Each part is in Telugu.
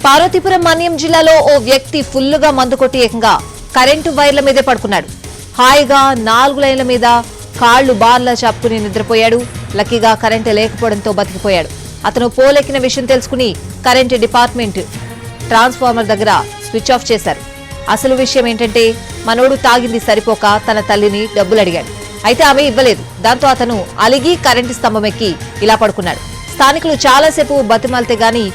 పార్వతీపురం మన్యం జిల్లాలో ఓ వ్యక్తి ఫుల్లుగా మందు కొట్టి ఏకంగా కరెంటు వైర్ల మీదే పడుకున్నాడు. హాయిగా 4 లైన్ల మీద కాళ్లు బార్లా చాపుకుని నిద్రపోయాడు. లక్కీగా కరెంటు లేకపోవడంతో బతికిపోయాడు. అతను పోలెక్కిన విషయం తెలుసుకుని కరెంటు డిపార్ట్మెంట్ ట్రాన్స్ఫార్మర్ దగ్గర స్విచ్ ఆఫ్ చేశారు. అసలు విషయం ఏంటంటే మనోడు తాగింది సరిపోక తన తల్లిని డబ్బులు అడిగాడు. అయితే ఆమె ఇవ్వలేదు. దాంతో అతను అలిగి కరెంటు స్తంభం ఎక్కి ఇలా పడుకున్నాడు. స్థానికులు చాలాసేపు బతిమాలితే గాని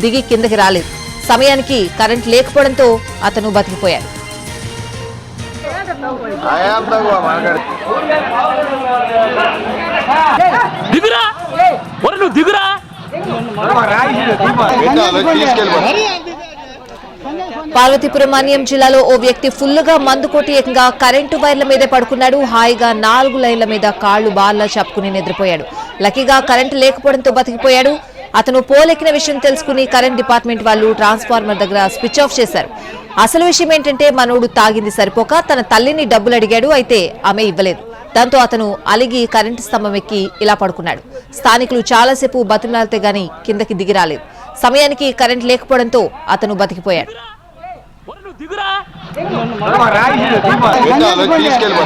దిగి కిందకి రాలేదు. సమయానికి కరెంట్ లేకపోవడంతో అతను బతికిపోయాడు. పార్వతీపురం మన్యం జిల్లాలో ఓ వ్యక్తి ఫుల్లుగా మందు కొట్టి ఏకంగా కరెంటు వైర్ల మీదే పడుకున్నాడు. హాయిగా 4 లైన్ల మీద కాళ్లు బార్లా చాపుకుని నిద్రపోయాడు. లక్కీగా కరెంటు లేకపోవడంతో బతికిపోయాడు. అతను పోలెక్కిన విషయం తెలుసుకుని కరెంట్ డిపార్ట్మెంట్ వాళ్ళు ట్రాన్స్ఫార్మర్ దగ్గర స్విచ్ ఆఫ్ చేశారు. అసలు విషయం ఏంటంటే మనోడు తాగింది సరిపోక తన తల్లిని డబ్బులు అడిగాడు. అయితే ఆమె ఇవ్వలేదు. దాంతో అతను అలిగి కరెంటు స్తంభం ఎక్కి ఇలా పడుకున్నాడు. స్థానికులు చాలాసేపు బతిమలాడితే గాని కిందకి దిగి రాలేదు. సమయానికి కరెంట్ లేకపోవడంతో అతను బతికిపోయాడు. తీసుకెళ్ళి